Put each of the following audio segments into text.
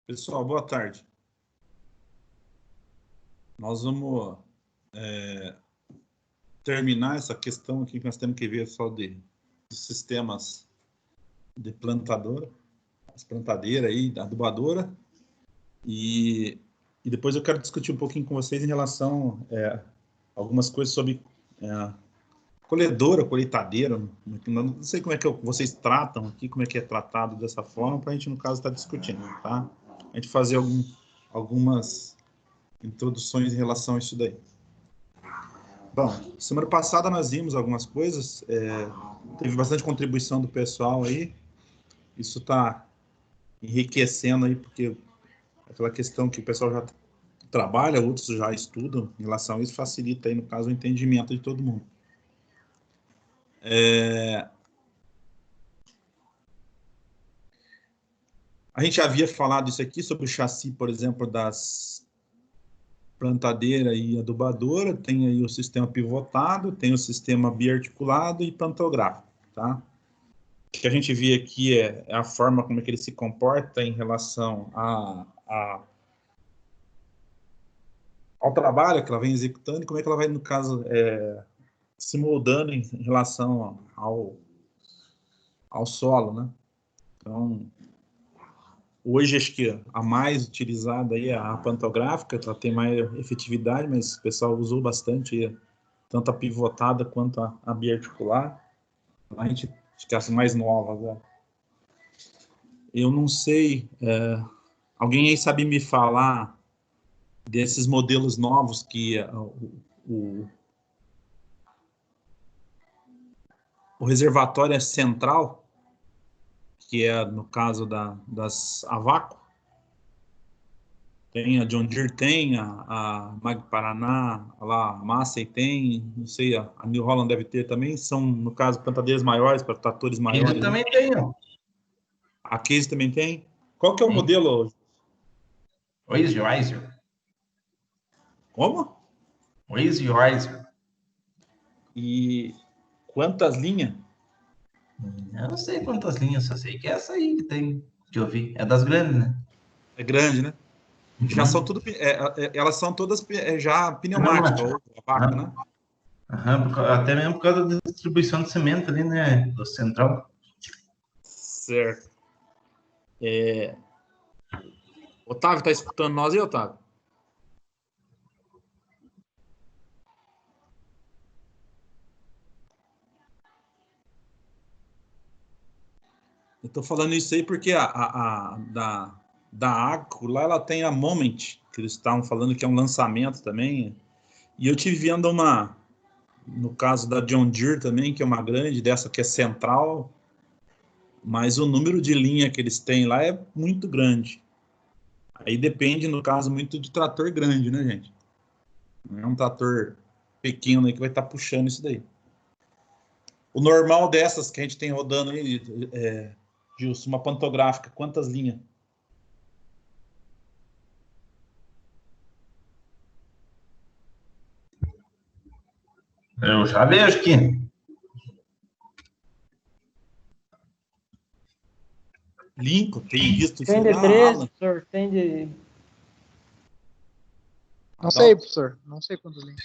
Pessoal, boa tarde. Nós vamos terminar essa questão aqui que nós temos que ver só dos sistemas de plantadora, as plantadeiras aí, da adubadora, e depois eu quero discutir um pouquinho com vocês em relação a algumas coisas sobre colhedora, colheitadeira, não sei como é que vocês tratam aqui, como é que é tratado dessa forma, para a gente, no caso, estar discutindo, tá? A gente fazer algumas introduções em relação a isso daí. Bom, semana passada nós vimos algumas coisas, teve bastante contribuição do pessoal aí, isso está enriquecendo aí, porque aquela questão que o pessoal já trabalha, outros já estudam em relação a isso, facilita aí, no caso, o entendimento de todo mundo. A gente já havia falado isso aqui sobre o chassi, por exemplo, das plantadeira e adubadora, tem aí o sistema pivotado, tem o sistema biarticulado e pantográfico, tá? O que a gente vê aqui é a forma como é que ele se comporta em relação ao trabalho que ela vem executando e como é que ela vai, no caso, se moldando em relação ao solo, né? Então, hoje, acho que a mais utilizada aí é a pantográfica, ela tem mais efetividade, mas o pessoal usou bastante aí, tanto a pivotada quanto a biarticular. A gente esquece mais novas, né? Eu não sei, alguém aí sabe me falar desses modelos novos que o reservatório é central, que é no caso das Avaco? Tem a John Deere, tem a Mag Paraná, a Massey tem, não sei, a New Holland deve ter também, são, no caso, plantadeiras maiores, para tratores maiores. Ele também tem, ó. A Case também tem? Qual que é o modelo? Weiser. Como? Weiser. E quantas linhas? Eu não sei quantas linhas, só sei que é essa aí que tem, que eu vi. É das grandes, né? É grande, né? Já são tudo, elas são todas já pneumáticas, ou a vaca, né? Até mesmo por causa da distribuição de semente ali, né? Do central. Certo. Otávio, tá escutando nós aí, Otávio? Eu tô falando isso aí porque da Agro, lá ela tem a Moment, que eles estavam falando que é um lançamento também. E eu tive vendo no caso da John Deere também, que é uma grande, dessa que é central, mas o número de linha que eles têm lá é muito grande. Aí depende, no caso, muito de trator grande, né, gente? Não é um trator pequeno aí que vai estar puxando isso daí. O normal dessas que a gente tem rodando aí, Gilson, uma pantográfica, quantas linhas? Eu já vejo aqui. Lincoln, tem visto isso Tem de lá, 13, Alan? professor, tem de... Não sei, professor. Não sei quantas linhas.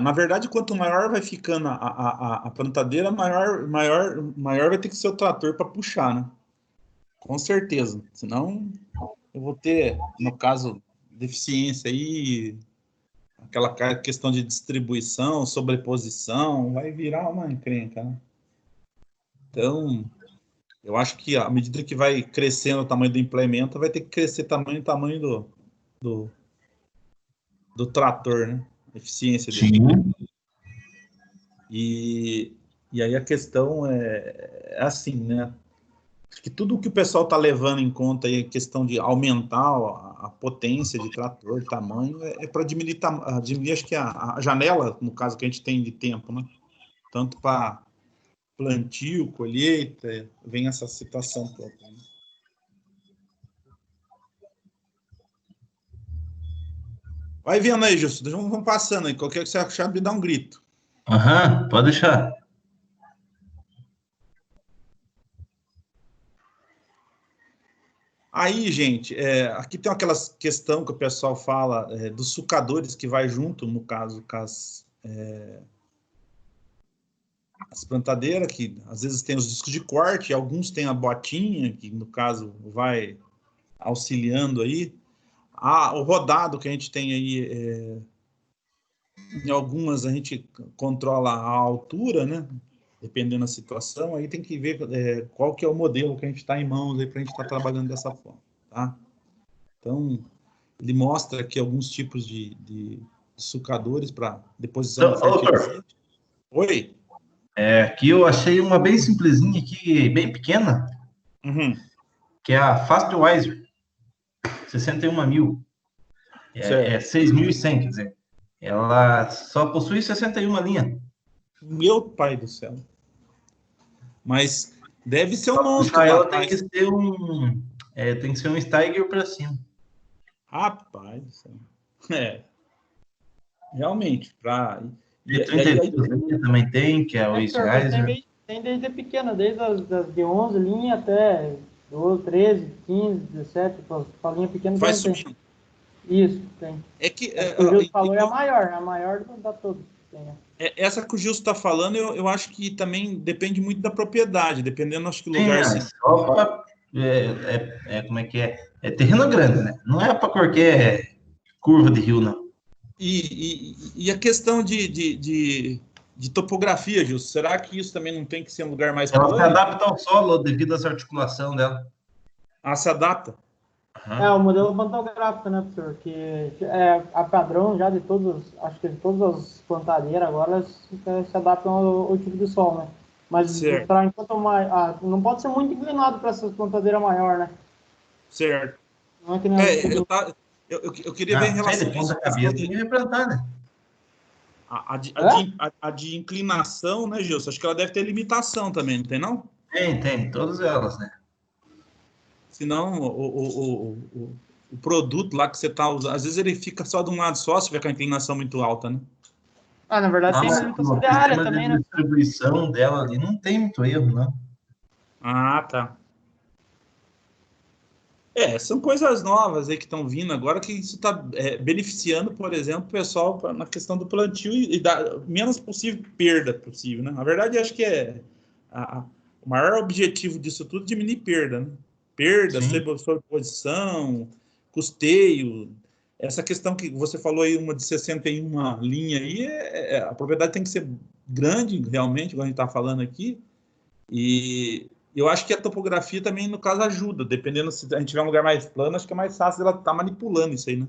Na verdade, quanto maior vai ficando a plantadeira, maior vai ter que ser o trator para puxar, né? Com certeza. Senão, eu vou ter, no caso, deficiência aí, aquela questão de distribuição, sobreposição, vai virar uma encrenca, né? Então, eu acho que à medida que vai crescendo o tamanho do implemento, vai ter que crescer o tamanho do trator, né? A eficiência dele. Sim. E aí a questão é assim, né? Acho que tudo o que o pessoal está levando em conta aí, a questão de aumentar a potência de trator, tamanho, para diminuir, acho que a janela, no caso que a gente tem de tempo, né? Tanto para plantio, colheita, vem essa situação toda. Né? Vai vendo aí, Justo, vamos passando aí. Qualquer que você achar, me dá um grito. Pode deixar. Aí, gente, aqui tem aquela questão que o pessoal fala dos sucadores que vai junto, no caso, com as plantadeiras, que às vezes tem os discos de corte, alguns têm a botinha, que no caso vai auxiliando aí. O rodado que a gente tem aí, em algumas a gente controla a altura, né? Dependendo da situação, aí tem que ver qual que é o modelo que a gente está em mãos aí para a gente estar trabalhando dessa forma, tá? Então, ele mostra aqui alguns tipos de sucadores para deposição Então, de doutor, fertilizante. Oi? aqui eu achei uma bem simplesinha aqui, bem pequena, Uhum. que é a Fastweiser, 61 mil. É Certo. 6.100, quer dizer. Ela só possui 61 linhas. Meu pai do céu. Mas deve ser um monstro Puxar lá ela tem atrás. que ser tem que ser um Steiger para cima. Rapaz do céu. Realmente. E E aí 32 linhas também tem, que é o Professor, mas Eastgeiser. tem desde pequena, desde as de 11 linhas até 12, 13, 15, 17, a linha pequena vai também tem. subindo. Isso, tem. É que Essa que o Gilson falou é a maior da todas. essa que o Gilson está falando, eu acho que também depende muito da propriedade, dependendo, acho que o Sim, lugar. é só para. Como é que é? É terreno grande, né? Não é para qualquer curva de rio, não. E a questão de topografia, Gilson, será que isso também não tem que ser um lugar mais Ela se plano? adapta ao solo devido às articulação dela. Se adapta? O modelo pantográfico, né, professor? Que é a padrão já de todos, acho que de todas as plantadeiras agora se adaptam ao tipo de sol, né? Mas Certo. enquanto não pode ser muito inclinado para essas plantadeiras maior, né? Certo. Não é que nem Eu queria ver em Sei, relação de a isso, ponta questão cabeça ninguém vai plantar, né? a de inclinação, né, Gilson? Acho que ela deve ter limitação também, não tem não? Tem, todas elas, né? Senão o produto lá que você está usando, às vezes ele fica só de um lado só, se tiver com a inclinação muito alta, né? na verdade tem Mas limitação o de área sistema também, de né? distribuição dela ali não tem muito erro, não. Tá. São coisas novas aí que estão vindo agora que isso está beneficiando, por exemplo, o pessoal na questão do plantio e da menos possível perda possível, né? Na verdade, acho que o maior objetivo disso tudo é diminuir perda, né? Perda, Sim. sobreposição, custeio. Essa questão que você falou aí, uma de 61 linha aí, a propriedade tem que ser grande, realmente, como a gente está falando aqui, e eu acho que a topografia também, no caso, ajuda. Dependendo se a gente tiver um lugar mais plano, acho que é mais fácil ela estar manipulando isso aí, né?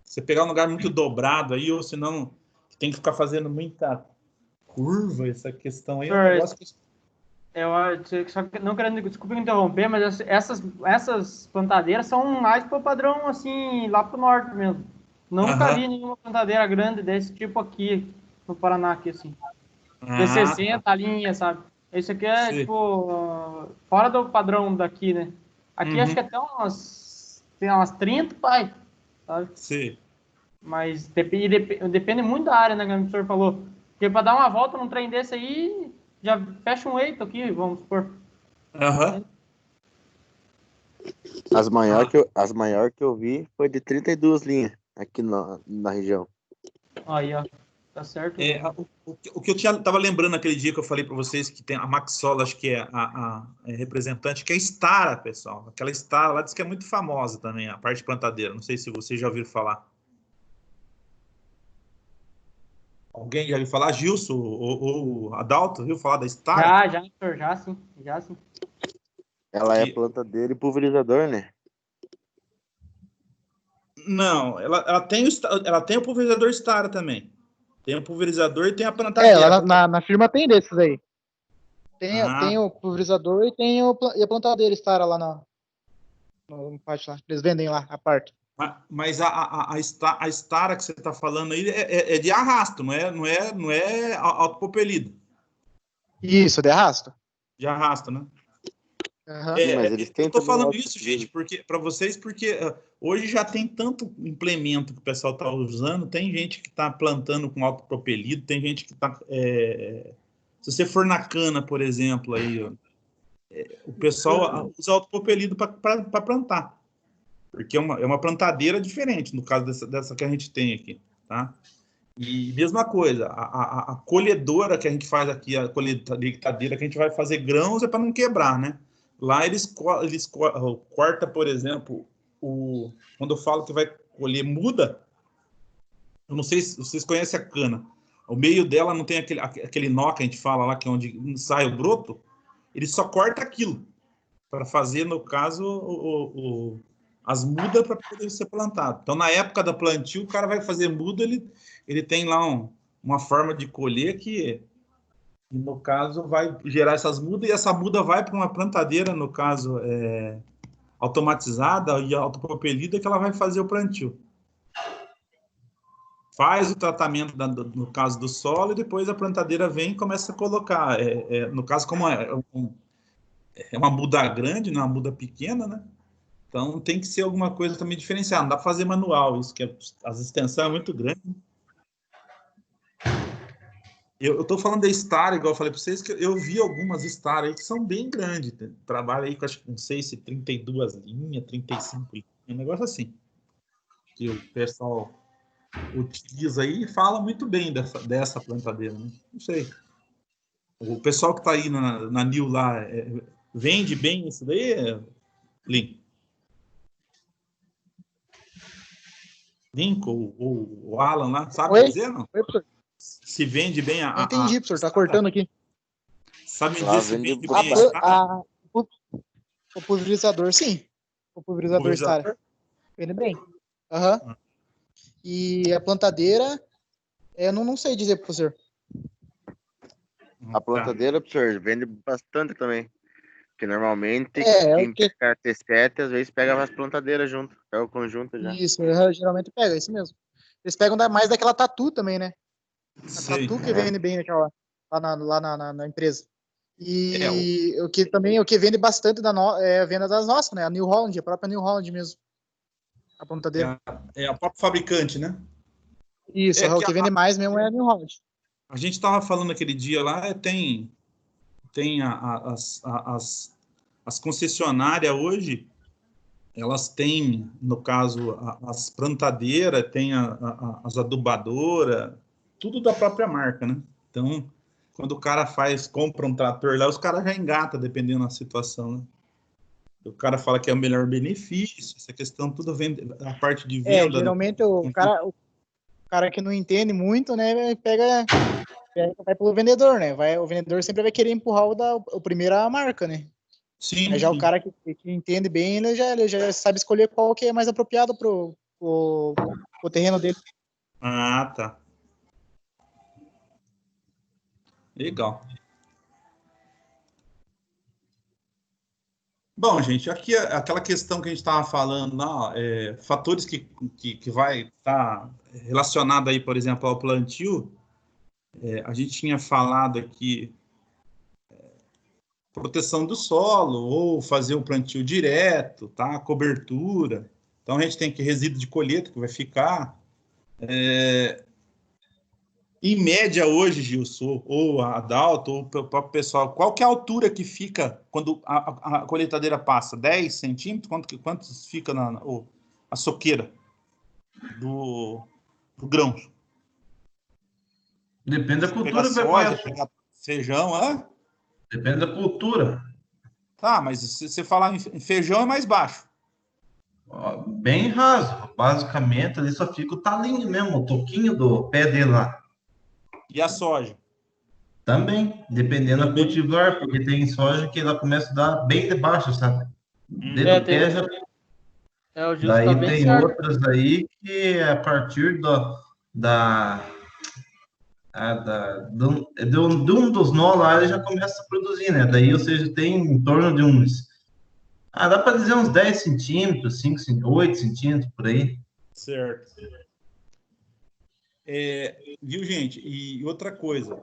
Você pegar um lugar muito dobrado aí, ou senão tem que ficar fazendo muita curva, essa questão aí é um negócio que... Só que não querendo, desculpa interromper, mas essas plantadeiras são mais para o padrão, assim, lá para o norte mesmo. Nunca vi nenhuma plantadeira grande desse tipo aqui, no Paraná, aqui, assim. De 60 linhas, sabe? Esse aqui é, tipo, fora do padrão daqui, né? Aqui acho que até tem umas 30, pai, sabe? Sim. Mas depende muito da área, né, que o professor falou. Porque para dar uma volta num trem desse aí, já fecha um eito aqui, vamos supor. As maior que eu vi foi de 32 linhas aqui na região. Aí, ó. Tá certo. O que eu estava lembrando naquele dia que eu falei para vocês que tem a Maxola, acho que é a representante, que é a Stara, pessoal. Aquela Stara lá diz que é muito famosa também, a parte plantadeira. Não sei se vocês já ouviram falar. Alguém já ouviu falar? Gilson ou Adalto, viu falar da Stara? Já sim. Ela é plantadeira e pulverizador, né? Não, ela tem o pulverizador Stara também. Tem o pulverizador e tem a plantadeira. Lá na firma tem desses aí. Tem o pulverizador e tem a plantadeira Stara lá no parte lá. Eles vendem lá, a parte. Mas a Stara que você está falando aí é de arrasto, não é autopropelido. Isso, de arrasto. De arrasto, né? Sim, mas eles têm eu estou falando também isso, gente, para vocês, porque hoje já tem tanto implemento que o pessoal está usando, tem gente que está plantando com autopropelido, tem gente que está... se você for na cana, por exemplo, aí, ó, o pessoal usa autopropelido para plantar. Porque é uma plantadeira diferente, no caso dessa que a gente tem aqui, tá? E mesma coisa, a colhedora que a gente faz aqui, a colheitadeira que a gente vai fazer grãos é para não quebrar, né? Lá eles cortam, por exemplo, quando eu falo que vai colher muda, eu não sei se vocês conhecem a cana. O meio dela não tem aquele nó que a gente fala lá, que é onde sai o broto. Ele só corta aquilo para fazer, no caso, as mudas para poder ser plantado. Então, na época da plantio, o cara vai fazer muda, ele tem lá uma forma de colher que, no caso, vai gerar essas mudas, e essa muda vai para uma plantadeira, no caso, automatizada e autopropelida, que ela vai fazer o plantio. Faz o tratamento, no caso do solo, e depois a plantadeira vem e começa a colocar. No caso, como é uma muda grande, não é uma muda pequena, né? Então tem que ser alguma coisa também diferenciada. Não dá para fazer manual, isso que as extensões é muito grande. Eu estou falando da Star, igual eu falei para vocês, que eu vi algumas Star aí que são bem grandes. Trabalha aí com, acho que não sei se 32 linhas, 35 linhas, um negócio assim. Que o pessoal utiliza aí e fala muito bem dessa plantadeira, né? Não sei. O pessoal que está aí na New lá, vende bem isso daí, Lin? Lincoln ou o Alan lá, sabe Oi? dizer, não? Oi, professor. Se vende bem Não entendi, professor. Tá cortando aqui. Sabe me Lá dizer se vende vende bem a O pulverizador, sim. O pulverizador Star. Vende bem. Aham. E a plantadeira, eu não sei dizer, professor. A plantadeira, professor, vende bastante também. Porque normalmente quem que... pega T7, às vezes pega as plantadeiras junto. Pega o conjunto já. Isso, geralmente pega, isso mesmo. Eles pegam mais daquela tatu também, né? A tatu que vende bem naquela, lá na empresa. E o que vende bastante é a venda das nossas, né? A New Holland, a própria New Holland mesmo. A plantadeira. É a própria fabricante, né? Isso, o que vende mais mesmo é a New Holland. A gente estava falando aquele dia lá, tem as concessionárias hoje, elas têm, no caso, as plantadeiras, tem as adubadoras, tudo da própria marca, né? Então, quando o cara compra um trator lá, os caras já engatam, dependendo da situação, né? O cara fala que é o melhor benefício, essa questão tudo vem a parte de venda. Geralmente o cara que não entende muito, né, vai pelo vendedor, né? O vendedor sempre vai querer empurrar o primeiro a marca, né? Sim. Mas já sim. O cara que entende bem, ele já sabe escolher qual que é mais apropriado pro terreno dele. Ah, tá. Legal. Bom, gente, aqui aquela questão que a gente estava falando, fatores que vai estar relacionado aí, por exemplo, ao plantio, a gente tinha falado aqui proteção do solo, ou fazer o plantio direto, tá? Cobertura. Então, a gente tem aqui resíduo de colheita que vai ficar. Em média hoje, Gilson, ou a Adalto, ou o próprio pessoal, qual que é a altura que fica quando a colheitadeira passa? 10 centímetros? Quantos fica a soqueira do grão? Depende da cultura. Soja, pegar feijão, Depende da cultura. Tá, mas se você falar em feijão é mais baixo. Bem raso. Basicamente, ali só fica o talinho mesmo, o toquinho do pé dele lá. E a soja? Também, dependendo da cultivar, porque tem soja que ela começa a dar bem debaixo, sabe? Dentro do pé já... Daí tá tem certo. Outras aí que a partir de um dos nós lá ele já começa a produzir, né? Daí, ou seja, tem em torno de uns... dá para dizer uns 10 centímetros, 8 centímetros, por aí. Certo. Viu, gente? E outra coisa,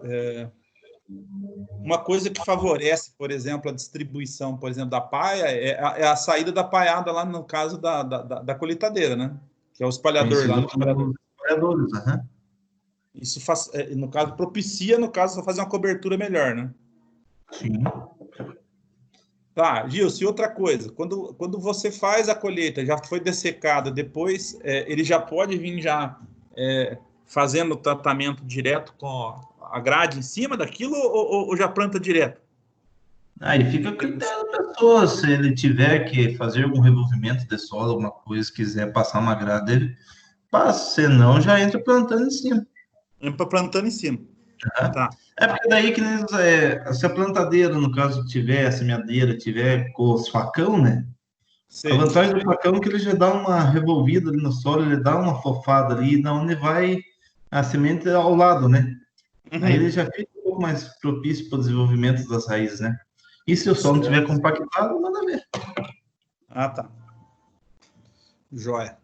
uma coisa que favorece, por exemplo, a distribuição, por exemplo, da paia, é a saída da paiada lá no caso da colheitadeira, né? Que é o espalhador lá. Espalhadores, aham. Isso faz, no caso, propicia, fazer uma cobertura melhor, né? Sim. Tá, Gilson, e outra coisa, quando você faz a colheita, já foi dessecada, depois ele já pode vir já fazendo o tratamento direto com a grade em cima daquilo ou já planta direto? Aí fica a critério da pessoa, se ele tiver que fazer algum revolvimento de solo, alguma coisa, quiser passar uma grade, ele passa, senão já entra plantando em cima. Entra plantando em cima. Tá. É porque daí que se a plantadeira, no caso, tiver, a semeadeira tiver com os facão, né? Sei. A vantagem do facão é que ele já dá uma revolvida ali no solo, ele dá uma fofada ali, na onde vai a semente ao lado, né? Uhum. Aí ele já fica um pouco mais propício para o desenvolvimento das raízes, né? E se o solo não tiver compactado, manda ver. Ah, tá. Joia.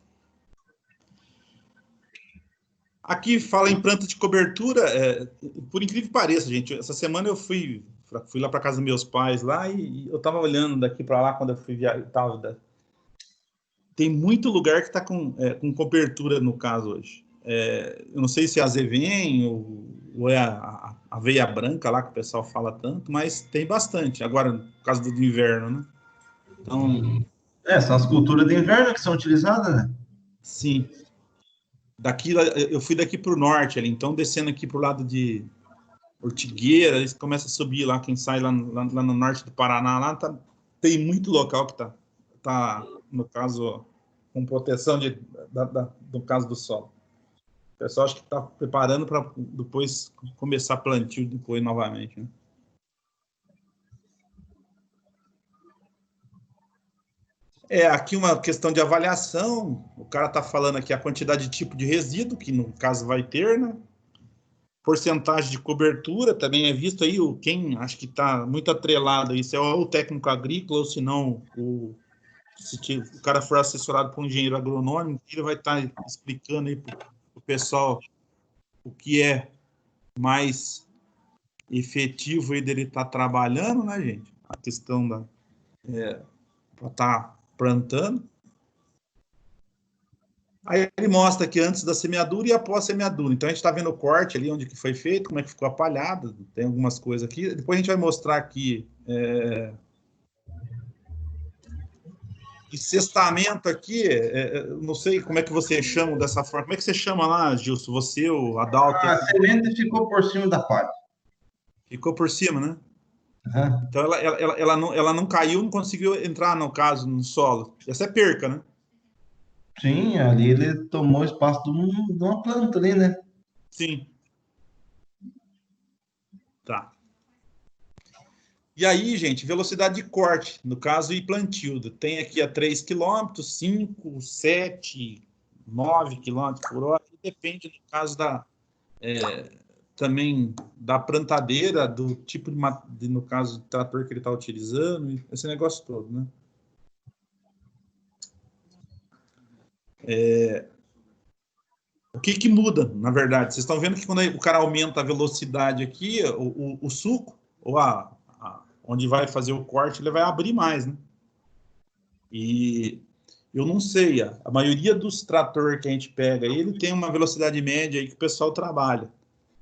Aqui fala em planta de cobertura, por incrível que pareça, gente, essa semana eu fui lá para casa dos meus pais lá e eu estava olhando daqui para lá quando eu fui viajar. Tem muito lugar que está com cobertura no caso hoje. Eu não sei se é a Zevem ou é a aveia branca lá que o pessoal fala tanto, mas tem bastante. Agora, no caso do inverno, né? Então, são as culturas de inverno que são utilizadas, né? sim. Eu fui daqui para o norte ali, então descendo aqui para o lado de Ortigueira, eles começam a subir lá, quem sai lá no norte do Paraná, lá tem muito local que tá no caso, com proteção no caso do solo. O pessoal acho que está preparando para depois começar plantio depois novamente, né? Aqui uma questão de avaliação, o cara está falando aqui a quantidade de tipo de resíduo, que no caso vai ter, né? Porcentagem de cobertura também é visto aí, quem acho que está muito atrelado a isso é o técnico agrícola, ou se não, se o cara for assessorado por um engenheiro agronômico, ele vai estar explicando aí para o pessoal o que é mais efetivo aí dele estar trabalhando, né, gente? A questão para estar plantando. Aí ele mostra aqui antes da semeadura e após a semeadura. Então a gente está vendo o corte ali, onde que foi feito, como é que ficou a palhada, tem algumas coisas aqui. Depois a gente vai mostrar aqui cestamento aqui, não sei como é que você chama dessa forma. Como é que você chama lá, Gilson? Você, o Adalto? A semente ficou por cima da palha. Ficou por cima, né? Uhum. Então ela não caiu, não conseguiu entrar, no caso, no solo. Essa é perca, né? Sim, ali ele tomou o espaço de uma planta ali, né? Sim. Tá. E aí, gente, velocidade de corte, no caso, e plantio. Tem aqui a 3 km, 5, 7, 9 km por hora. Depende, no caso, também da plantadeira, do tipo no caso, do trator que ele está utilizando, esse negócio todo, né? O que muda, na verdade? Vocês estão vendo que quando o cara aumenta a velocidade aqui, o suco, ou onde vai fazer o corte, ele vai abrir mais, né? E eu não sei, a maioria dos tratores que a gente pega, ele tem uma velocidade média aí que o pessoal trabalha,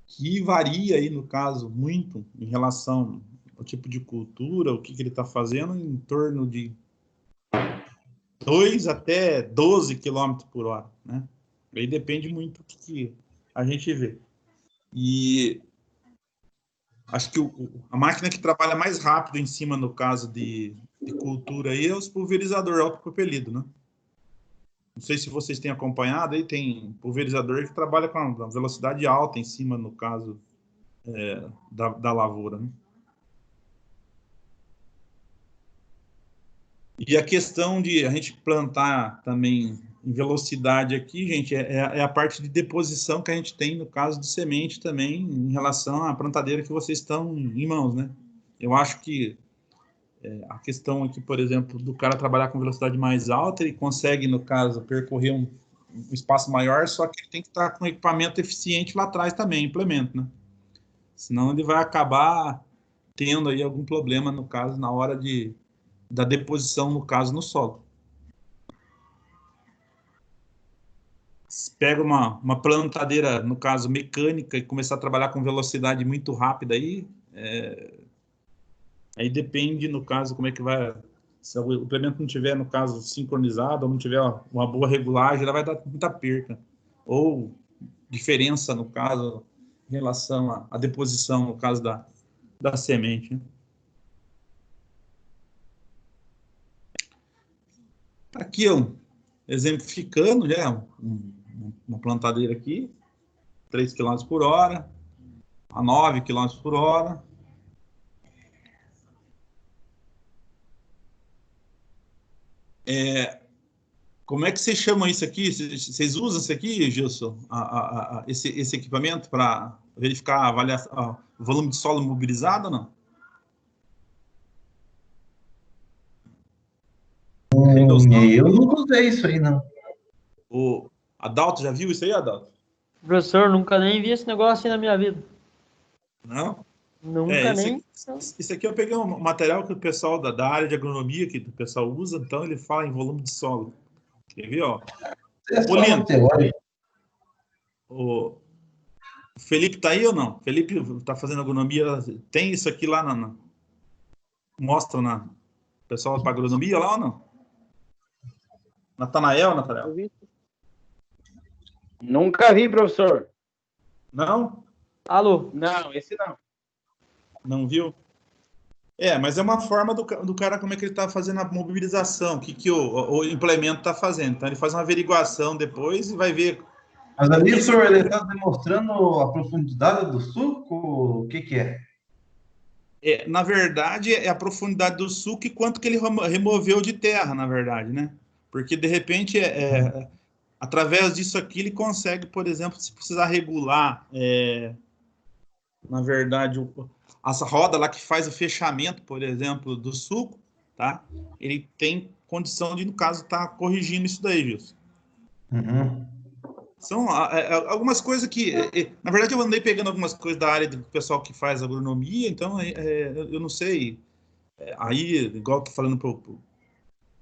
que varia aí, no caso, muito em relação ao tipo de cultura, o que ele está fazendo, em torno de 2 até 12 km por hora, né? Aí depende muito do que a gente vê. E acho que a máquina que trabalha mais rápido em cima, no caso de cultura, aí é os pulverizador autopropelido, né? Não sei se vocês têm acompanhado, aí tem pulverizador que trabalha com uma velocidade alta em cima, no caso da lavoura, né? E a questão de a gente plantar também em velocidade aqui, gente, é a parte de deposição que a gente tem no caso de semente também, em relação à plantadeira que vocês estão em mãos, né? Eu acho que a questão aqui, por exemplo, do cara trabalhar com velocidade mais alta, ele consegue, no caso, percorrer um espaço maior, só que ele tem que estar com equipamento eficiente lá atrás também, implemento, né? Senão ele vai acabar tendo aí algum problema, no caso, na hora da deposição, no caso, no solo. Se pega uma plantadeira, no caso, mecânica, e começar a trabalhar com velocidade muito rápida aí, Aí depende, no caso, como é que vai... Se o implemento não tiver, no caso, sincronizado, ou não tiver uma boa regulagem, ela vai dar muita perca. Ou diferença, no caso, em relação à deposição, no caso da semente. Né? Aqui, ó, exemplificando, já uma plantadeira aqui, 3 km por hora, a 9 km por hora. Como é que vocês chamam isso aqui? Vocês usam isso aqui, Gilson? Esse equipamento para verificar o volume de solo mobilizado ou não? Eu nunca usei isso aí, não. O Adalto, já viu isso aí, Adalto? Professor, nunca nem vi esse negócio aí na minha vida. Não? Nunca nem. Isso aqui eu peguei um material que o pessoal da área de agronomia, que o pessoal usa, então ele fala em volume de solo. Quer ver, ó? O Felipe tá aí ou não? Felipe tá fazendo agronomia, tem isso aqui lá mostra na pessoal para agronomia lá ou não? Natanael? Nunca vi, professor. Não? Alô? Não, esse não. Não viu? Mas é uma forma do cara, como é que ele está fazendo a mobilização, o que o implemento está fazendo. Então, ele faz uma averiguação depois e vai ver. Mas ali, professor, ele está demonstrando a profundidade do suco? O que é? Na verdade, é a profundidade do suco e quanto que ele removeu de terra, na verdade, né? Porque, de repente, através disso aqui, ele consegue, por exemplo, se precisar regular, na verdade, essa roda lá que faz o fechamento, por exemplo, do suco, tá? Ele tem condição de, no caso, estar corrigindo isso daí, Gilson. Uhum. São algumas coisas que... na verdade, eu andei pegando algumas coisas da área do pessoal que faz agronomia, então eu não sei... aí, igual eu tô falando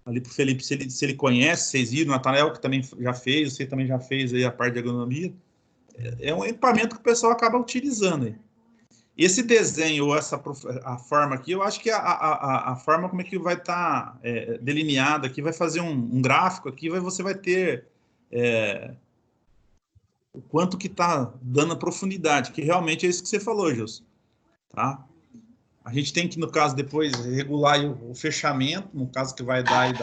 ali pro Felipe, se ele conhece, vocês viram, o Natanael, que também já fez, você também já fez aí a parte de agronomia, é um equipamento que o pessoal acaba utilizando aí. Esse desenho, ou a forma aqui, eu acho que a forma como é que vai estar delineada aqui, vai fazer um gráfico aqui, você vai ter o quanto que está dando a profundidade, que realmente é isso que você falou, Gilson. Tá? A gente tem que, no caso, depois regular o fechamento, no caso que vai dar aí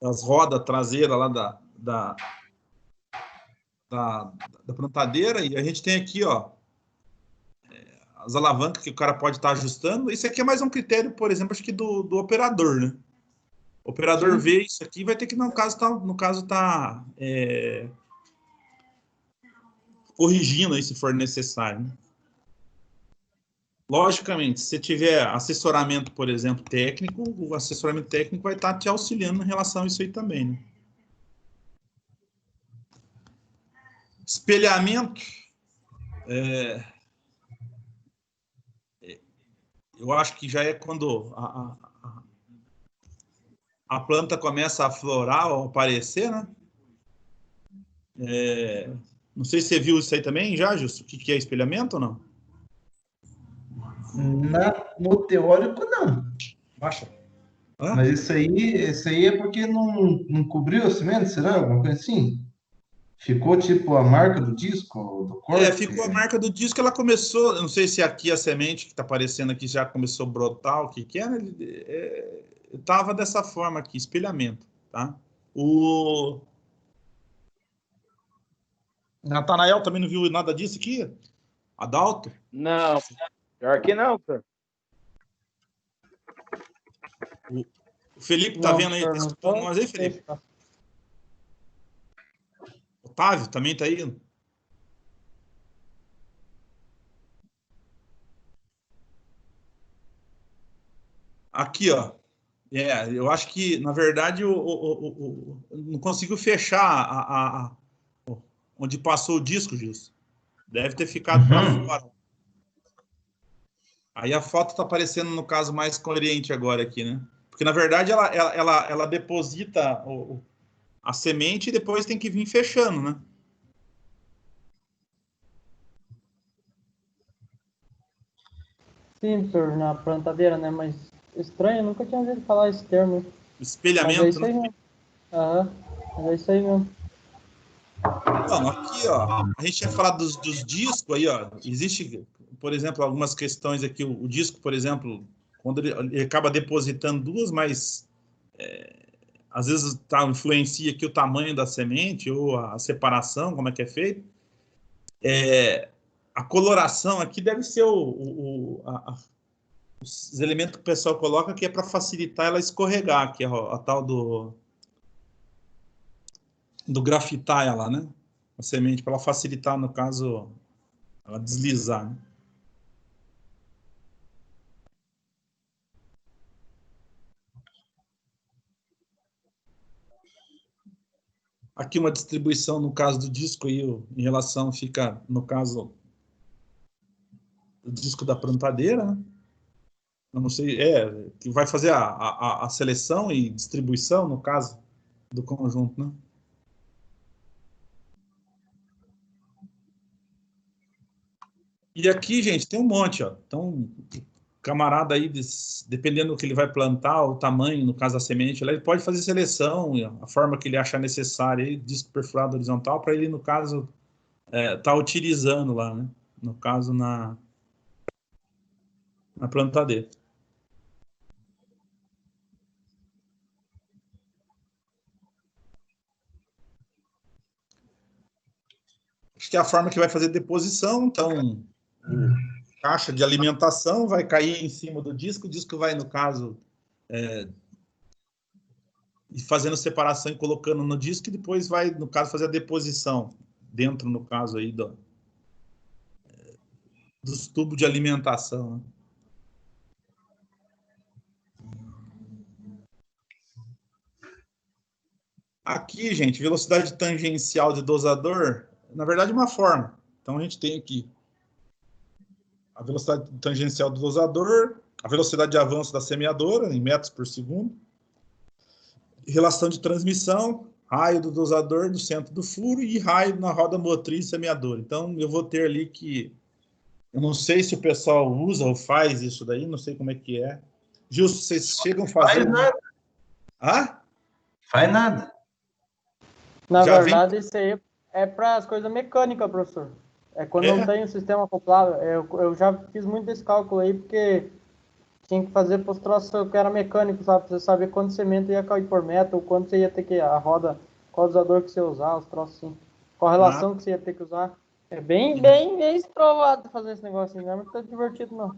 das rodas traseiras lá da plantadeira, e a gente tem aqui, ó, as alavancas que o cara pode estar ajustando. Isso aqui é mais um critério, por exemplo, acho que do operador, né? O operador vê isso aqui, vai ter que, no caso, tá corrigindo aí, se for necessário. Né? Logicamente, se tiver assessoramento, por exemplo, técnico, o assessoramento técnico vai estar te auxiliando em relação a isso aí também, né? Espelhamento, eu acho que já é quando a planta começa a florar ou aparecer, né? Não sei se você viu isso aí também já, Justo? O que é espelhamento ou não? No teórico, não. Baixa. Mas isso aí é porque não cobriu a semente, será? Alguma coisa assim? Ficou tipo a marca do disco, do corte? Ficou a marca do disco, ela começou, eu não sei se aqui a semente que está aparecendo aqui já começou a brotar, o que é, né? Estava dessa forma aqui, espelhamento, tá? O Natanael também não viu nada disso aqui? Adalto? Não, pior que não, senhor. O Felipe tá vendo aí, tá escutando nós aí, Felipe? Otávio também tá aí? Aqui, ó. Eu acho que, na verdade, não conseguiu fechar onde passou o disco, Gilson. Deve ter ficado para fora. Aí a foto está aparecendo, no caso, mais coerente agora aqui, né? Porque, na verdade, ela deposita a semente e depois tem que vir fechando, né? Sim, na plantadeira, né? Mas estranho, eu nunca tinha ouvido falar esse termo. Espelhamento, mas é isso aí mesmo. Mas é isso aí mesmo. Não, aqui, ó, a gente tinha falado dos discos aí, ó. Existe, por exemplo, algumas questões aqui. O disco, por exemplo, quando ele acaba depositando duas, mas às vezes influencia aqui o tamanho da semente ou a separação, como é que é feito. A coloração aqui deve ser os elementos que o pessoal coloca que é para facilitar ela escorregar, que é a tal do grafitar ela, né? A semente, para ela facilitar, no caso, ela deslizar, né? Aqui uma distribuição, no caso do disco, aí, em relação, fica, no caso, o disco da plantadeira, né? Eu não sei, que vai fazer a seleção e distribuição, no caso, do conjunto, né? E aqui, gente, tem um monte, ó. Então, camarada aí, dependendo do que ele vai plantar, o tamanho, no caso da semente, ele pode fazer seleção, a forma que ele achar necessária, aí, disco perfurado horizontal, para ele, no caso, tá utilizando lá, né? No caso, na plantadeira. Acho que é a forma que vai fazer deposição, então, caixa de alimentação vai cair em cima do disco, o disco vai, no caso, fazendo separação e colocando no disco, e depois vai, no caso, fazer a deposição dentro, no caso, aí, dos tubos de alimentação. Né? Aqui, gente, velocidade tangencial de dosador, na verdade, uma forma. Então, a gente tem aqui a velocidade tangencial do dosador, a velocidade de avanço da semeadora, em metros por segundo, relação de transmissão, raio do dosador no centro do furo e raio na roda motriz semeadora. Então, eu vou ter ali que... Eu não sei se o pessoal usa ou faz isso daí, não sei como é que é. Gilson, vocês chegam a fazer... Faz nada. Ah? Faz nada. Na verdade, isso aí é para as coisas mecânicas, professor. É quando não tem um sistema acoplado. Eu já fiz muito desse cálculo aí, porque tinha que fazer para os troços que era mecânico, sabe? Pra você saber quanto semente ia cair por metro, ou quanto você ia ter que... A roda, qual dosador que você ia usar, os troços assim. Qual relação que você ia ter que usar. É bem estrovado fazer esse negócio assim, não é muito divertido, não.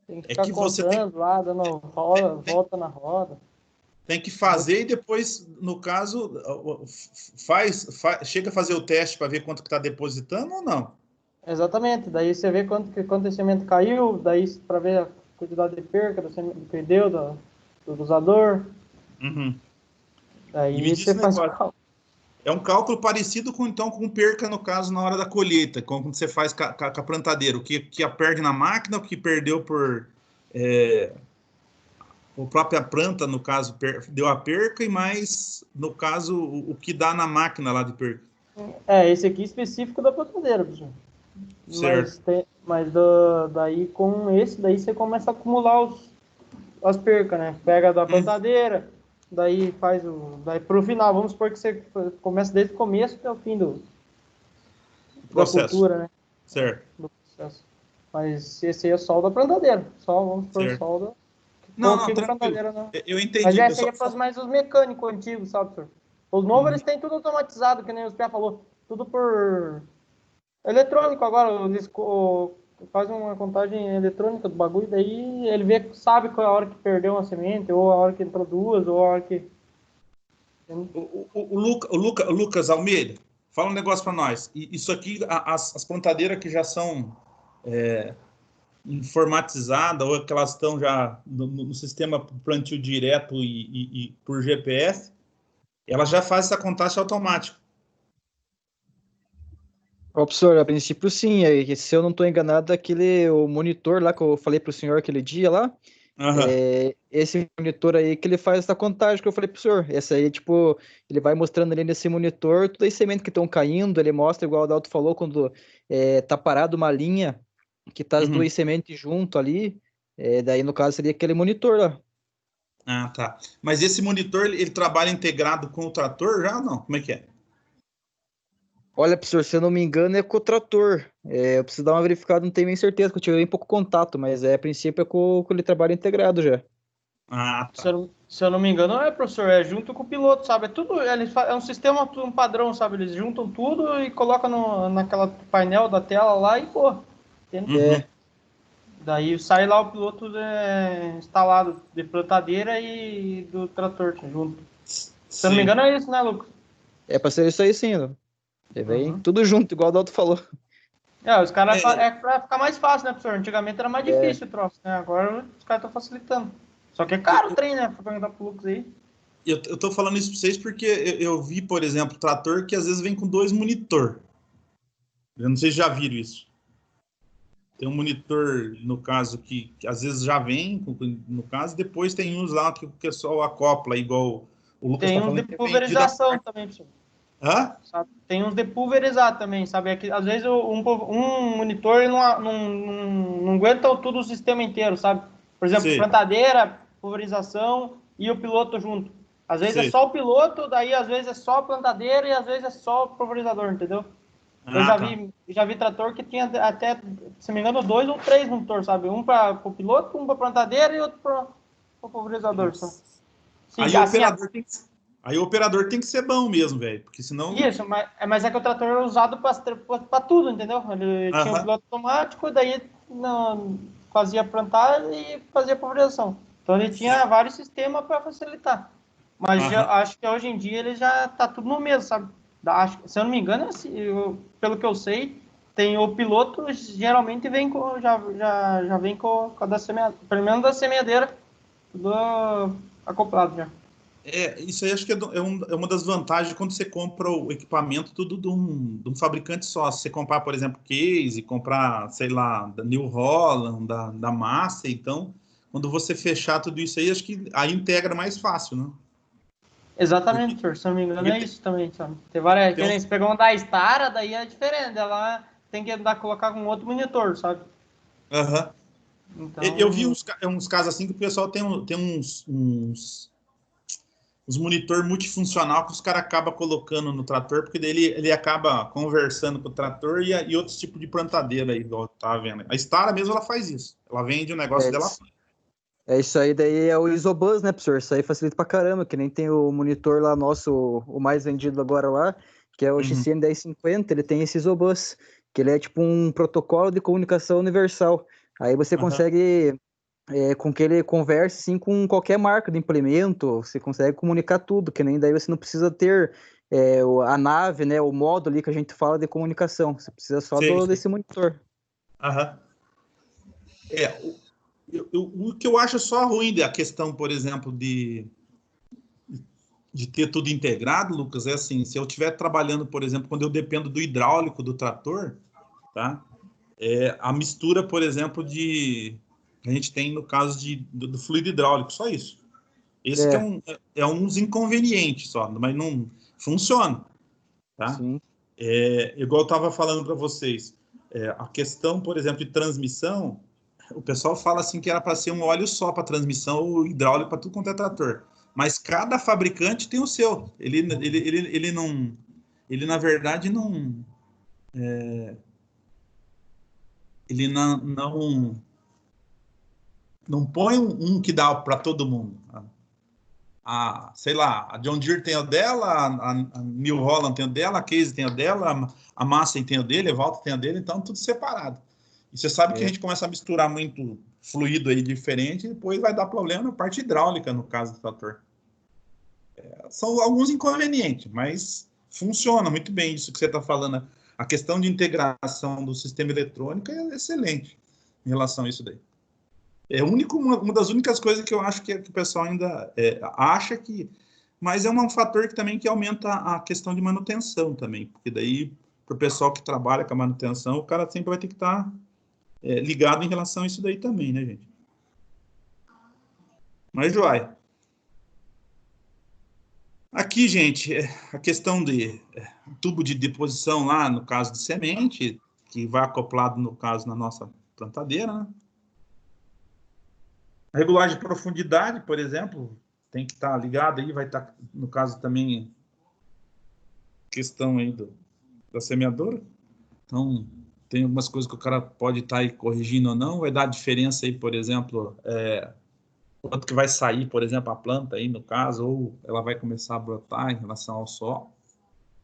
Tem que ficar contando lá, dando volta na roda. Tem que fazer e depois, no caso, chega a fazer o teste para ver quanto que está depositando ou não? Exatamente. Daí você vê quanto esse semente caiu, daí para ver a quantidade de perca do que deu do dosador. Uhum. Daí você faz o cálculo. É um cálculo parecido com perca, no caso, na hora da colheita, quando você faz com a plantadeira, o que perde na máquina, o que perdeu por... a própria planta, no caso, deu a perca, e mais, no caso, o que dá na máquina lá de perca. Esse aqui é específico da plantadeira, professor. Certo. Mas daí com esse, daí você começa a acumular as percas, né? Pega da plantadeira, daí faz daí pro final, vamos supor que você começa desde o começo até o fim da cultura, né? Certo. Do processo. Mas esse aí é só o da plantadeira. Vamos supor, só o da... Não, tranquilo. Né? Eu entendi. Mas essa aí é para mais os mecânicos antigos, sabe, senhor? Os novos, eles têm tudo automatizado, que nem o Pia falou. Tudo por eletrônico agora. Eles fazem uma contagem eletrônica do bagulho, daí ele sabe qual é a hora que perdeu uma semente, ou a hora que entrou duas, ou a hora que... O Lucas Almeida, fala um negócio para nós. Isso aqui, as plantadeiras que já são... informatizada, ou que elas estão já no sistema plantio direto e por GPS, ela já faz essa contagem automática. Professor, a princípio sim, se eu não estou enganado, o monitor lá que eu falei para o senhor aquele dia lá, esse monitor aí que ele faz essa contagem que eu falei para o senhor, essa aí, tipo, ele vai mostrando ali nesse monitor todas as sementes que estão caindo, ele mostra, igual o Adalto falou, quando tá parado uma linha que tá as duas sementes junto ali, daí no caso seria aquele monitor lá. Ah, tá. Mas esse monitor, ele trabalha integrado com o trator já ou não? Como é que é? Olha, professor, se eu não me engano, é com o trator. Eu preciso dar uma verificada, não tenho nem certeza, porque eu tive bem pouco contato, mas a princípio é com ele trabalho integrado já. Ah, tá. Se eu não me engano, professor, é junto com o piloto, sabe? É tudo, é um sistema, um padrão, sabe? Eles juntam tudo e colocam naquela painel da tela lá e, pô, É. Daí sai lá o piloto instalado de plantadeira e do trator junto. Se eu não me engano, é isso, né, Lucas? É pra ser isso aí, sim. Vem tudo junto, igual o Dalton falou. Os caras pra ficar mais fácil, né, professor? Antigamente era mais difícil o troço, né? Agora os caras estão facilitando. Só que é caro o trem, né? Pra perguntar pro Lucas aí. Eu tô falando isso pra vocês porque eu vi, por exemplo, trator que às vezes vem com 2 monitor. Eu não sei se já viram isso. Tem um monitor, no caso, que às vezes já vem, no caso, depois tem uns lá que o pessoal acopla, igual o Lucas tem tá falando. Tem uns de pulverização também, professor. Hã? Sabe? Tem uns de pulverizar também, sabe? Às vezes um monitor não aguenta tudo o sistema inteiro, sabe? Por exemplo, plantadeira, pulverização e o piloto junto. Às vezes é só o piloto, daí às vezes é só a plantadeira e às vezes é só o pulverizador, entendeu? Eu já vi trator que tinha até, se não me engano, 2 ou 3 motores, sabe? Um para o piloto, um para plantadeira e outro para o pulverizador. Só. Sim, Aí o operador tem que ser bom mesmo, velho, porque senão... Isso, mas é que o trator é usado para tudo, entendeu? Ele tinha um piloto automático, daí fazia plantar e fazia pulverização. Então ele tinha vários sistemas para facilitar. Mas acho que hoje em dia ele já tá tudo no mesmo, sabe? Se eu não me engano, assim, pelo que eu sei, tem o piloto, geralmente vem já vem com a da semeadeira, pelo menos da semeadeira, tudo acoplado já. Isso aí acho que é uma das vantagens quando você compra o equipamento tudo de um fabricante só. Se você comprar, por exemplo, case, comprar, sei lá, da New Holland, da Massa, então, quando você fechar tudo isso aí, acho que aí integra mais fácil, né? Exatamente, professor. Se não me engano, é isso também, sabe? Tem várias diferenças. Pegou um da Stara, daí é diferente. Ela tem que colocar com outro monitor, sabe? Então... Eu vi uns casos assim que o pessoal tem uns monitor multifuncional que os caras acabam colocando no trator, porque daí ele acaba conversando com o trator e outros tipos de plantadeira aí, igual tá vendo. A Stara mesmo, ela faz isso. Ela vende o negócio dela. Isso aí daí é o Isobus, né, professor? Isso aí facilita pra caramba, que nem tem o monitor lá nosso, o mais vendido agora lá, que é o XCM 1050, ele tem esse Isobus, que ele é tipo um protocolo de comunicação universal. Aí você consegue, com que ele converse sim com qualquer marca de implemento, você consegue comunicar tudo, que nem daí você não precisa ter a nave, né, o módulo ali que a gente fala de comunicação, você precisa só desse monitor. O que eu acho só ruim da questão, por exemplo, de ter tudo integrado, Lucas, é assim, se eu estiver trabalhando, por exemplo, quando eu dependo do hidráulico do trator, tá? A mistura, por exemplo, a gente tem no caso do fluido hidráulico, só isso. Esse que é uns inconvenientes só, mas não funciona, tá? Sim. Igual eu estava falando para vocês, a questão, por exemplo, de transmissão, o pessoal fala assim que era para ser um óleo só para transmissão, o hidráulico para tudo quanto é trator. Mas cada fabricante tem o seu. Ele não, ele na verdade não, ele não põe um que dá para todo mundo. Sei lá, a John Deere tem o dela, a New Holland tem o dela, a Case tem o dela, a Massey tem o dele, a Valtra tem o dele, então tudo separado. E você sabe que a gente começa a misturar muito fluido aí diferente e depois vai dar problema na parte hidráulica, no caso do trator. São alguns inconvenientes, mas funciona muito bem isso que você está falando. A questão de integração do sistema eletrônico é excelente em relação a isso daí. É uma das únicas coisas que eu acho que o pessoal ainda acha que... Mas é um fator que também que aumenta a questão de manutenção também, porque daí, para o pessoal que trabalha com a manutenção, o cara sempre vai ter que estar ligado em relação a isso daí também, né, gente? Mas, joia. Aqui, gente, a questão de tubo de deposição lá, no caso de semente, que vai acoplado, no caso, na nossa plantadeira, né? A regulagem de profundidade, por exemplo, tem que estar ligado aí, vai estar, no caso também, questão aí da semeadora. Então, tem algumas coisas que o cara pode estar aí corrigindo ou não, vai dar diferença aí, por exemplo, quanto que vai sair, por exemplo, a planta aí, no caso, ou ela vai começar a brotar em relação ao sol.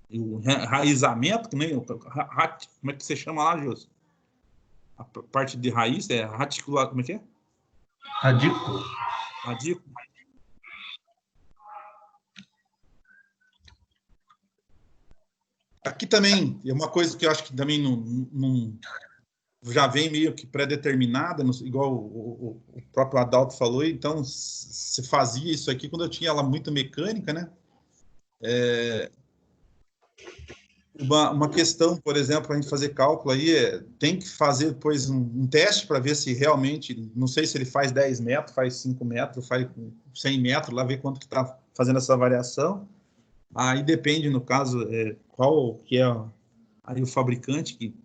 E o raizamento, como é que você chama lá, Júlio? A parte de raiz é radicular, como é que é? Radículo. Radículo. Aqui também é uma coisa que eu acho que também não já vem meio que pré-determinada, igual o próprio Adalto falou, então se fazia isso aqui quando eu tinha ela muito mecânica, né? Uma questão, por exemplo, a gente fazer cálculo aí, tem que fazer depois um teste para ver se realmente, não sei se ele faz 10 metros, faz 5 metros, faz 100 metros, lá ver quanto que está fazendo essa variação. Aí depende, no caso, qual que é aí o fabricante que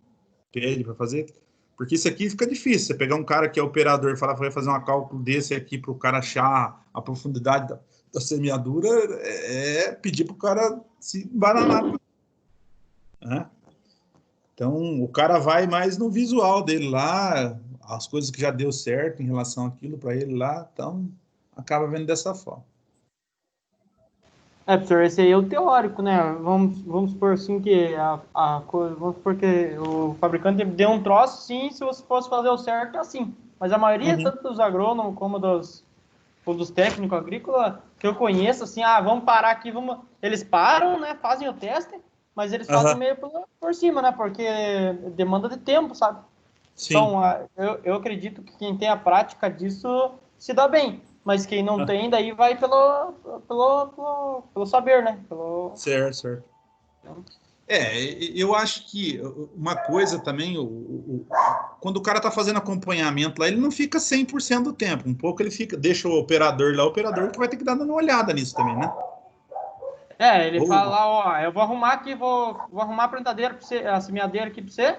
pede para fazer, porque isso aqui fica difícil, você pegar um cara que é operador e falar para fazer um cálculo desse aqui para o cara achar a profundidade da semeadura, pedir para o cara se embananar. Né? Então, o cara vai mais no visual dele lá, as coisas que já deu certo em relação àquilo para ele lá, então acaba vendo dessa forma. Professor, esse aí é o teórico, né? Vamos supor assim que vamos supor que o fabricante deu um troço, sim, se você fosse fazer o certo, assim. Mas a maioria, tanto dos agrônomos como dos técnicos agrícolas, que eu conheço, assim, vamos parar aqui, eles param, né? Fazem o teste, mas eles fazem meio por cima, né? Porque demanda de tempo, sabe? Sim. Então, eu acredito que quem tem a prática disso se dá bem. Mas quem não tem, daí vai pelo saber, né? Certo. Eu acho que uma coisa também, quando o cara está fazendo acompanhamento lá, ele não fica 100% do tempo. Um pouco ele deixa o operador lá, o operador que vai ter que dar uma olhada nisso também, né? Ele fala lá, eu vou arrumar aqui, vou arrumar a plantadeira para você, a semeadeira aqui para você,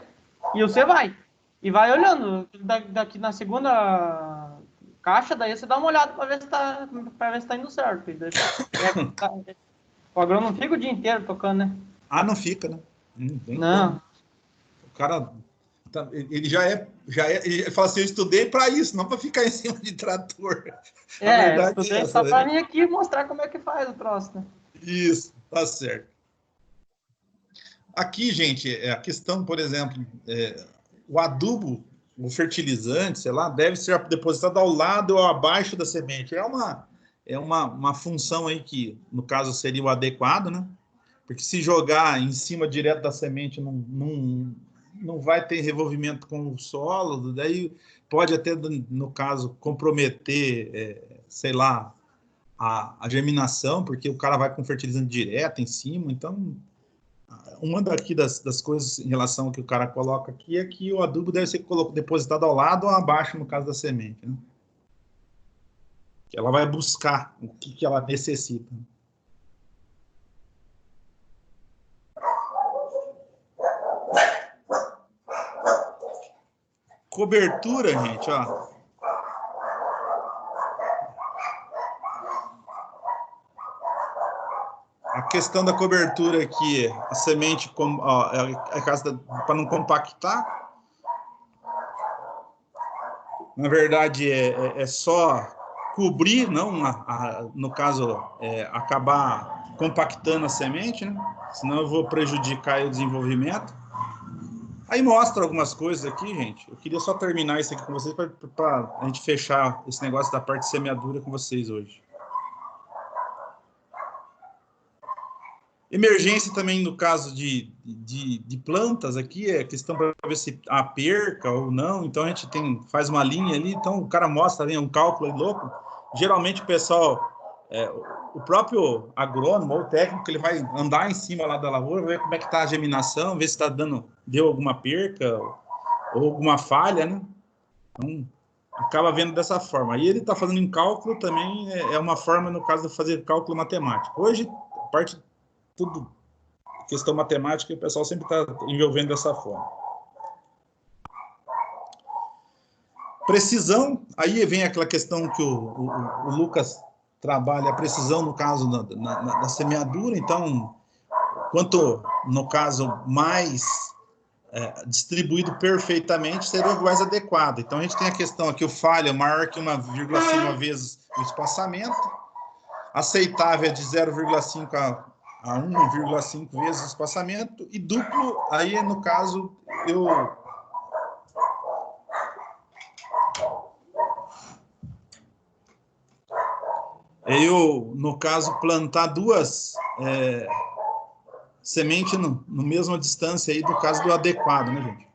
e você vai. E vai olhando, daqui na segunda caixa, daí você dá uma olhada para ver se tá indo certo. O agrônomo não fica o dia inteiro tocando, né? Não fica, né? Não. Como. O cara, ele já ele fala assim, eu estudei para isso, não para ficar em cima de trator. Estudei só para vir aqui mostrar como é que faz o troço, né? Isso, tá certo. Aqui, gente, a questão, por exemplo, o adubo, o fertilizante, sei lá, deve ser depositado ao lado ou abaixo da semente. É uma função aí que, no caso, seria o adequado, né? Porque se jogar em cima direto da semente não vai ter revolvimento com o solo, daí pode até, no caso, comprometer, sei lá, a germinação, porque o cara vai com fertilizante direto em cima. Então, uma das coisas em relação ao que o cara coloca aqui é que o adubo deve ser depositado ao lado ou abaixo, no caso da semente, né? Que ela vai buscar o que ela necessita. Cobertura, gente, ó. A questão da cobertura aqui, a semente para não compactar. Na verdade, é só cobrir, não, no caso, acabar compactando a semente, né? Senão eu vou prejudicar o desenvolvimento. Aí mostra algumas coisas aqui, gente. Eu queria só terminar isso aqui com vocês para a gente fechar esse negócio da parte de semeadura com vocês hoje. Emergência também no caso de plantas aqui, é questão para ver se há perca ou não. Então a gente faz uma linha ali, então o cara mostra ali um cálculo aí louco. Geralmente o pessoal, o próprio agrônomo ou o técnico, ele vai andar em cima lá da lavoura, ver como é que está a germinação, ver se deu alguma perca ou alguma falha, né? Então acaba vendo dessa forma. Aí ele está fazendo em cálculo também, é uma forma, no caso, de fazer cálculo matemático. Hoje, a parte tudo questão matemática, e o pessoal sempre está envolvendo dessa forma. Precisão, aí vem aquela questão que o Lucas trabalha, a precisão no caso da semeadura, então, quanto, no caso, mais distribuído perfeitamente, seria mais adequado. Então, a gente tem a questão aqui, o falha maior que 1,5 vezes o espaçamento, aceitável é de 0,5 a 1,5 vezes o espaçamento, e duplo, aí, no caso, no caso, plantar duas sementes no mesma distância aí, do caso do adequado, né, gente?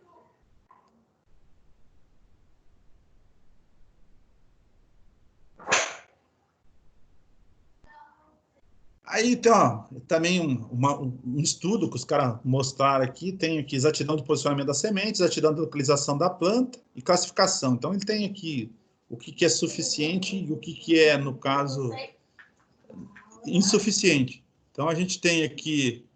Aí tem, também um estudo que os caras mostraram aqui, tem aqui exatidão de posicionamento das sementes, exatidão de localização da planta e classificação. Então, ele tem aqui o que é suficiente e o que é, no caso, insuficiente. Então, a gente tem aqui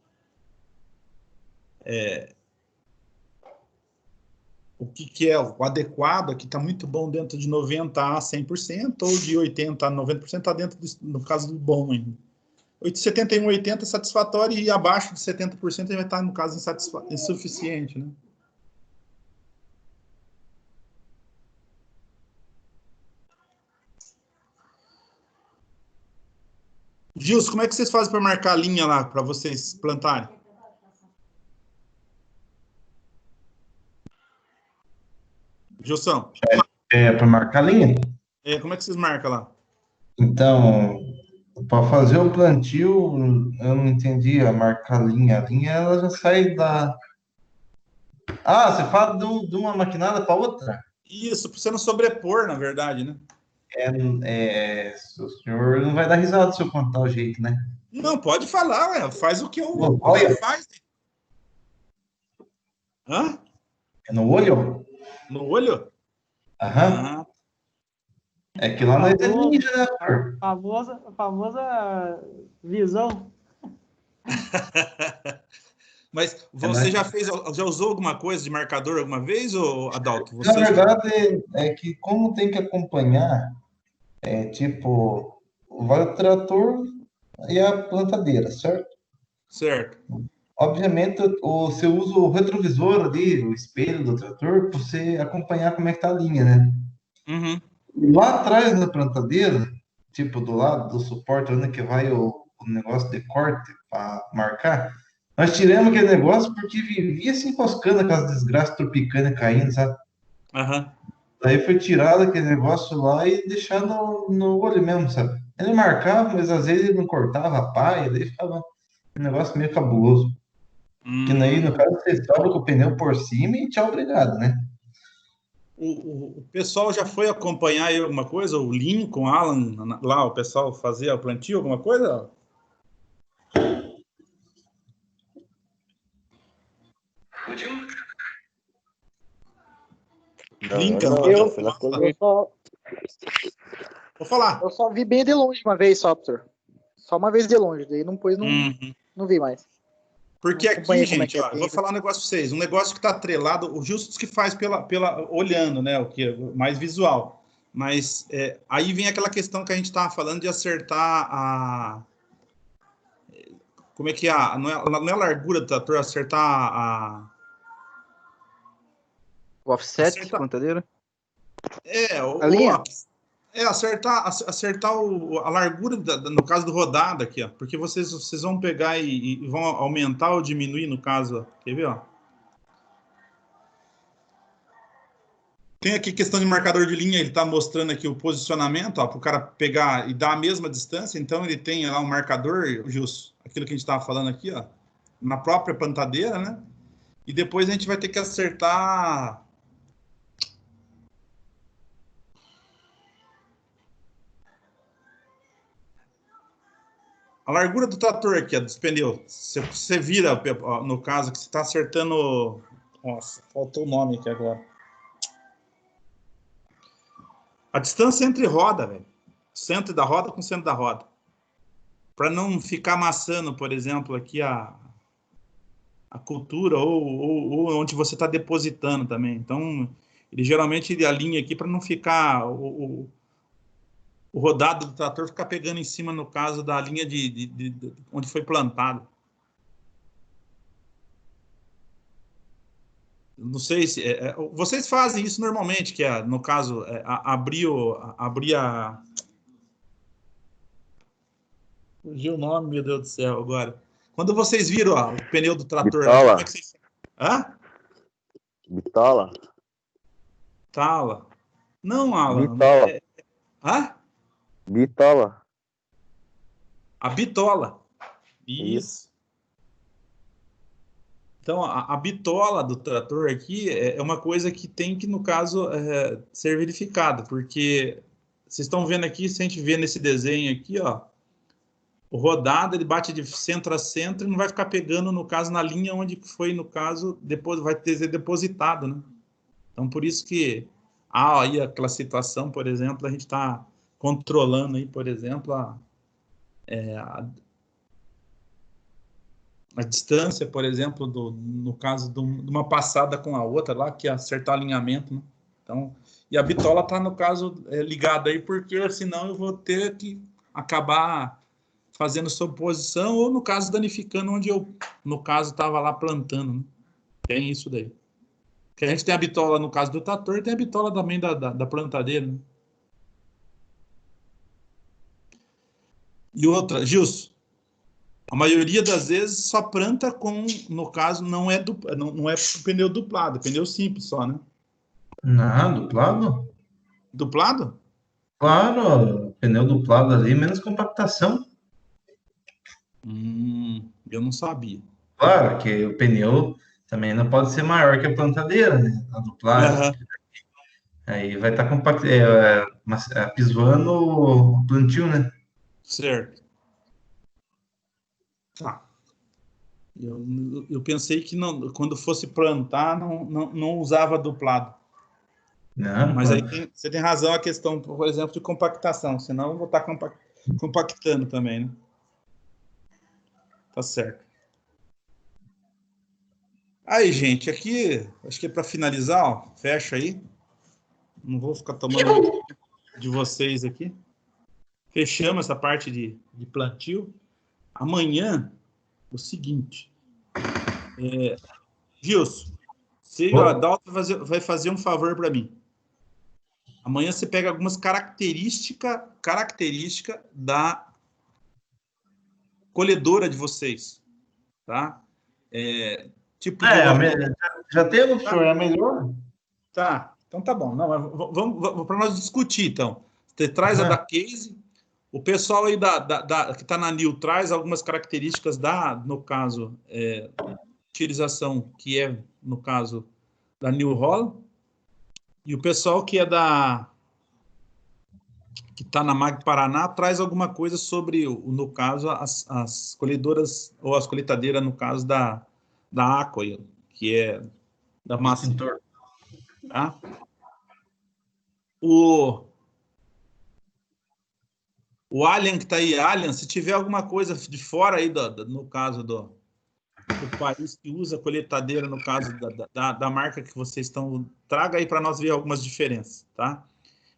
o que é o adequado, que está muito bom dentro de 90% a 100%, ou de 80% a 90% está dentro, no caso, do bom ainda. 71, 80% é satisfatório, e abaixo de 70% ele vai estar, no caso, insuficiente, né? Gilson, como é que vocês fazem para marcar a linha lá, para vocês plantarem? Gilson? Para marcar a linha? Como é que vocês marcam lá? Então, para fazer o plantio, eu não entendi a marcar a linha. A linha, ela já sai da... Ah, você fala de uma maquinada para outra? Isso, para você não sobrepor, na verdade, né? O senhor não vai dar risada se eu contar o jeito, né? Não, pode falar, ué. Faz o que olha. faz. Hã? É no olho? No olho? Aham. É que lá não é ninja, né, senhor? Famosa visão. Mas você já usou alguma coisa de marcador alguma vez, ou Adalto? Na verdade, é que como tem que acompanhar, tipo, vai o trator e a plantadeira, certo? Certo. Obviamente, você usa o retrovisor ali, o espelho do trator, para você acompanhar como é que tá a linha, né? Uhum. Lá atrás da plantadeira, tipo, do lado do suporte, onde que vai o negócio de corte para marcar, nós tiramos aquele negócio porque vivia se enroscando aquelas desgraças tropicana caindo, sabe? Uhum. Daí foi tirado aquele negócio lá e deixar no olho mesmo, sabe? Ele marcava, mas às vezes ele não cortava a paia, daí ficava um negócio meio cabuloso. Que daí, no caso, você sobra com o pneu por cima e tchau, obrigado, né? O pessoal já foi acompanhar aí alguma coisa? O Lincoln, Alan, lá, o pessoal fazia plantio, alguma coisa? Lincoln, vou falar. Eu só vi bem de longe uma vez só, professor. Só uma vez de longe, daí depois não vi mais. Porque aqui, gente, eu vou falar um negócio para vocês. Um negócio que está atrelado, o Justus que faz olhando, né? O que é mais visual. Mas aí vem aquela questão que a gente estava falando de acertar a... Como é que é? Não é a largura do trator, acertar o offset de plantadeira? A linha? Acertar a largura, no caso do rodado aqui, ó, porque vocês vão pegar e vão aumentar ou diminuir, no caso, ó. Quer ver, ó? Tem aqui questão de marcador de linha, ele está mostrando aqui o posicionamento, ó, para o cara pegar e dar a mesma distância, então ele tem lá um marcador, Gilson, aquilo que a gente estava falando aqui, ó, na própria plantadeira, né? E depois a gente vai ter que acertar... A largura do trator aqui, ó, dos pneus. Você vira, ó, no caso, que você está acertando... Nossa, faltou o nome aqui agora. A distância entre roda, velho. Centro da roda com centro da roda. Para não ficar amassando, por exemplo, aqui a cultura ou onde você está depositando também. Então, ele geralmente ele alinha aqui para não ficar o rodado do trator ficar pegando em cima, no caso, da linha de onde foi plantado. Não sei se... vocês fazem isso normalmente, que é, no caso, abrir a... Fugiu o nome, meu Deus do céu, agora. Quando vocês viram o pneu do trator... Bitola. Como é que vocês... Hã? Bitola. Tala. Não, Alan. Bitola. Hã? Bitola. A bitola. Isso. Então, a bitola do trator aqui é uma coisa que tem que, no caso, ser verificada, porque vocês estão vendo aqui, se a gente vê nesse desenho aqui, ó, o rodado, ele bate de centro a centro e não vai ficar pegando, no caso, na linha onde foi, no caso, depois vai ser depositado, né? Então, por isso que há aí aquela situação, por exemplo, a gente está controlando aí, por exemplo, a distância, por exemplo, no caso de uma passada com a outra lá, que é acertar alinhamento, né? Então, e a bitola está, no caso, ligada aí, porque senão eu vou ter que acabar fazendo sobreposição ou, no caso, danificando onde eu, no caso, estava lá plantando, né? Tem isso daí. Porque a gente tem a bitola, no caso do trator, e tem a bitola também da plantadeira, né? E outra, Gilson, a maioria das vezes só planta com, no caso, não é pneu duplado, é pneu simples só, né? Não, duplado? Duplado? Claro, pneu duplado ali, menos compactação. Eu não sabia. Claro que o pneu também não pode ser maior que a plantadeira, né? A duplagem. Uhum. Aí vai estar pisoando o plantio, né? Certo. Tá. Eu pensei que não, quando fosse plantar, não usava duplado. Não, Mas aí você tem razão a questão, por exemplo, de compactação. Senão eu vou estar compactando também, né? Tá certo. Aí, gente, aqui, acho que é para finalizar, ó, fecha aí. Não vou ficar tomando muito de vocês aqui. Fechamos essa parte de plantio. Amanhã, o seguinte. Gilson, você, o Adalto, vai fazer um favor para mim. Amanhã você pega algumas características da colhedora de vocês, tá? Tipo de já temos, senhor, é melhor. Tá, então tá bom. Não, vamos para nós discutir, então. Você traz a da case, o pessoal aí que está na New traz algumas características no caso, utilização, que é, no caso, da New Holland, e o pessoal que é que está na Mag Paraná traz alguma coisa sobre, no caso, as colhedoras, ou as colheitadeiras, no caso, da Aqua, que é da massa. Tá? O Alien que está aí, Alien, se tiver alguma coisa de fora aí, no caso do país que usa colheitadeira, no caso da marca que vocês estão, traga aí para nós ver algumas diferenças, tá?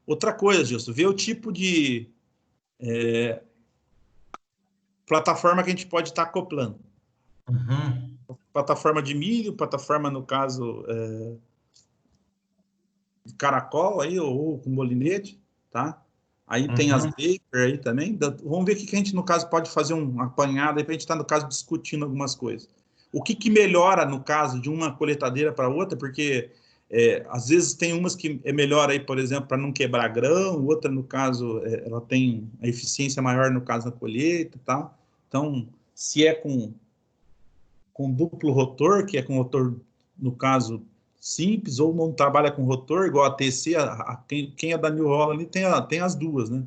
Outra coisa, Gilson, ver o tipo de plataforma que a gente pode estar acoplando. Uhum. Plataforma de milho, plataforma, no caso, de caracol aí, ou com molinete, tá? Aí tem as Baker aí também. Vamos ver o que a gente, no caso, pode fazer um apanhado aí para a gente estar, no caso, discutindo algumas coisas. O que melhora, no caso, de uma colheitadeira para outra, porque às vezes tem umas que é melhor aí, por exemplo, para não quebrar grão, outra, no caso, ela tem a eficiência maior, no caso, da colheita e tal. Então, se é com duplo rotor, que é com rotor, no caso, simples, ou não trabalha com rotor, igual a TC, quem é da New Holland tem as duas, né?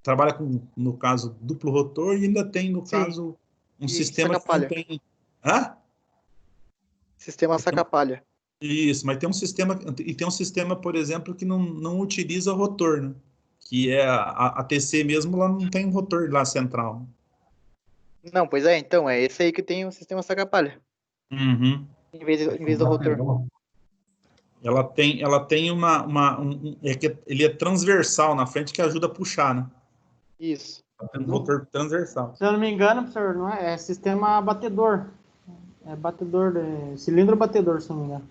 Trabalha com, no caso, duplo rotor e ainda tem, no caso, um sistema que não tem... Hã? Sistema saca-palha. Isso, mas tem um sistema, por exemplo, que não utiliza rotor, né? Que é a TC mesmo, lá não tem um rotor lá central. Não, pois é, então, é esse aí que tem o sistema saca-palha. Uhum. Em vez do rotor. ela tem ele é transversal na frente que ajuda a puxar, né? Isso. Tem um motor transversal. Se eu não me engano, professor, não é sistema batedor. É batedor, cilindro batedor, se não me engano.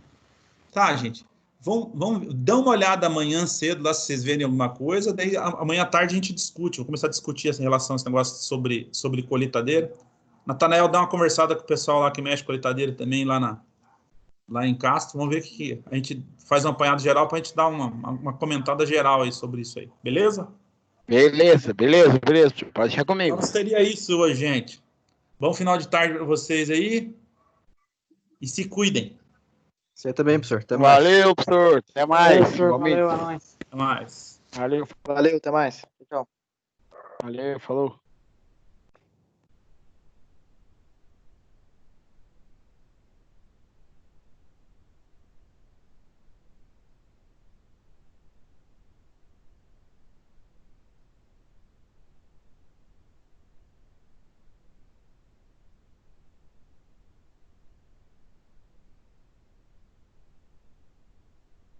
Tá, gente. Vamos dar uma olhada amanhã cedo lá se vocês verem alguma coisa. Daí amanhã à tarde a gente discute. Vou começar a discutir essa relação, esse negócio sobre colheitadeira. Natanael, dá uma conversada com o pessoal lá que mexe com colheitadeira também lá em Castro. Vamos ver o que a gente faz um apanhado geral para a gente dar uma comentada geral aí sobre isso aí. Beleza? Beleza. Pode deixar comigo. Então seria isso hoje, gente. Bom final de tarde para vocês aí. E se cuidem. Você também, professor. Até mais. Valeu, professor. Até mais. Valeu, é nóis. Até mais. Valeu, Valeu, até mais. Tchau. valeu, falou.